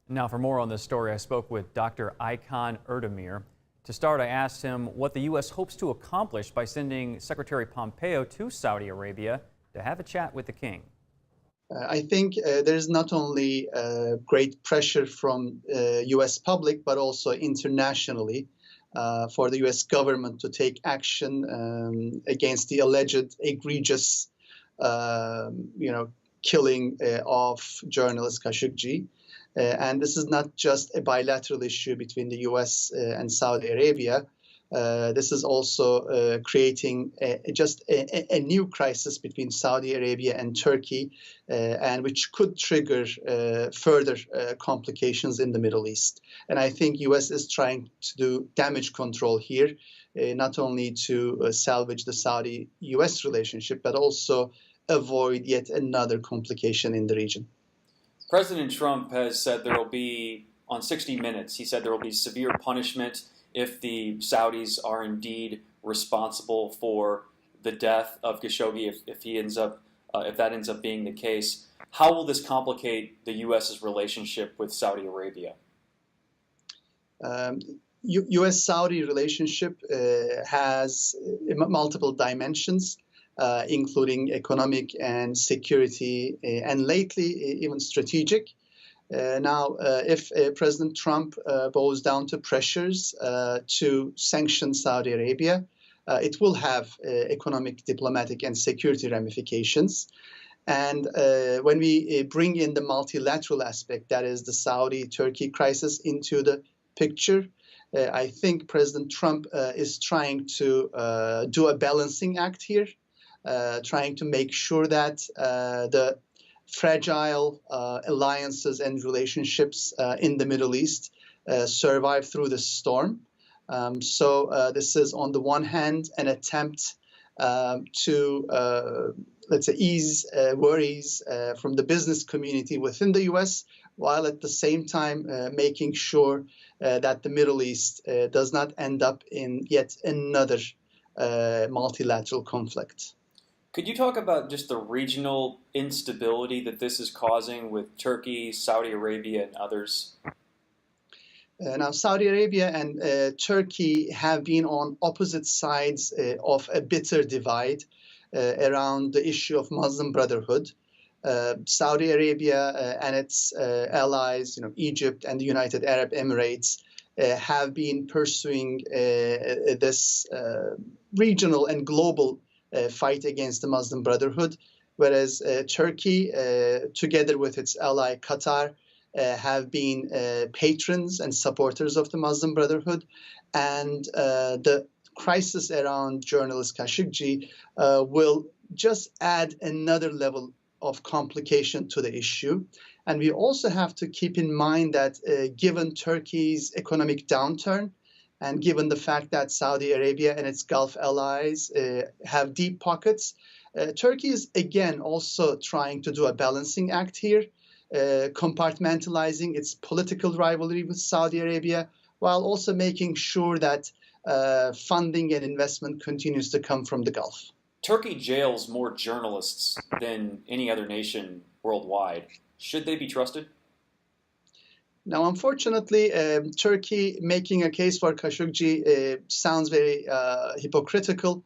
Now, for more on this story, I spoke with Dr. Aykan Erdemir. To start, I asked him what the U.S. hopes to accomplish by sending Secretary Pompeo to Saudi Arabia to have a chat with the king. I think there's not only great pressure from U.S. public, but also internationally for the U.S. government to take action against the alleged egregious, killing of journalist Khashoggi. And this is not just a bilateral issue between the U.S. And Saudi Arabia. This is also creating just a new crisis between Saudi Arabia and Turkey, and which could trigger further complications in the Middle East. And I think U.S. is trying to do damage control here, not only to salvage the Saudi-U.S. relationship, but also avoid yet another complication in the region. President Trump has said there will be, on 60 Minutes, he said there will be severe punishment if the Saudis are indeed responsible for the death of Khashoggi, if that ends up being the case. How will this complicate the U.S.'s relationship with Saudi Arabia? U.S.-Saudi relationship has multiple dimensions, including economic and security, and lately even strategic. Now, if President Trump bows down to pressures to sanction Saudi Arabia, it will have economic, diplomatic, and security ramifications. And when we bring in the multilateral aspect, that is the Saudi-Turkey crisis, into the picture, I think President Trump is trying to do a balancing act here, trying to make sure that the fragile alliances and relationships in the Middle East survive through the storm. So this is, on the one hand, an attempt to, let's say, ease worries from the business community within the U.S., while at the same time making sure that the Middle East does not end up in yet another multilateral conflict. Could you talk about just the regional instability that this is causing with Turkey, Saudi Arabia, and others? Now, Saudi Arabia and Turkey have been on opposite sides of a bitter divide around the issue of Muslim Brotherhood. Saudi Arabia and its allies, Egypt and the United Arab Emirates, have been pursuing this regional and global fight against the Muslim Brotherhood, whereas Turkey, together with its ally Qatar, have been patrons and supporters of the Muslim Brotherhood. And the crisis around journalist Khashoggi will just add another level of complication to the issue. And we also have to keep in mind that given Turkey's economic downturn, and given the fact that Saudi Arabia and its Gulf allies have deep pockets, Turkey is again also trying to do a balancing act here, compartmentalizing its political rivalry with Saudi Arabia, while also making sure that funding and investment continues to come from the Gulf. Turkey jails more journalists than any other nation worldwide. Should they be trusted? Now, unfortunately, Turkey making a case for Khashoggi sounds very hypocritical.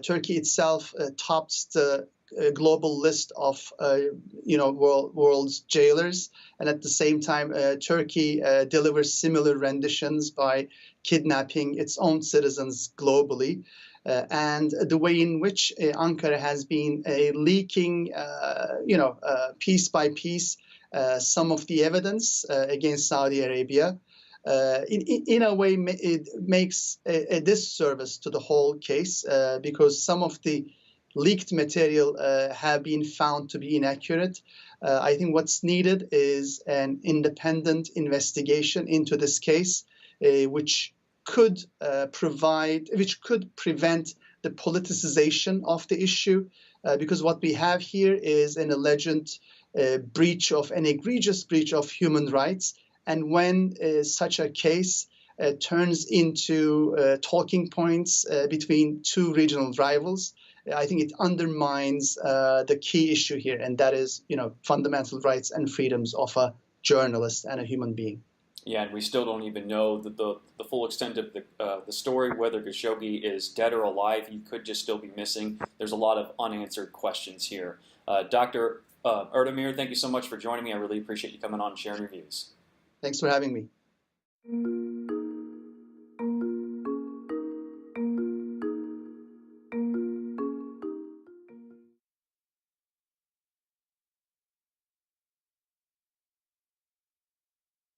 Turkey itself tops the global list of world's jailers, and at the same time, Turkey delivers similar renditions by kidnapping its own citizens globally. And the way in which Ankara has been leaking, piece by piece, some of the evidence against Saudi Arabia, in a way, it makes a disservice to the whole case because some of the leaked material have been found to be inaccurate. I think what's needed is an independent investigation into this case, which could prevent the politicization of the issue, because what we have here is an alleged an egregious breach of human rights. And when such a case turns into talking points between two regional rivals, I think it undermines the key issue here, and that is, fundamental rights and freedoms of a journalist and a human being. Yeah, and we still don't even know the full extent of the story, whether Khashoggi is dead or alive. He could just still be missing. There's a lot of unanswered questions here. Dr. Erdemir, thank you so much for joining me. I really appreciate you coming on and sharing your views. Thanks for having me.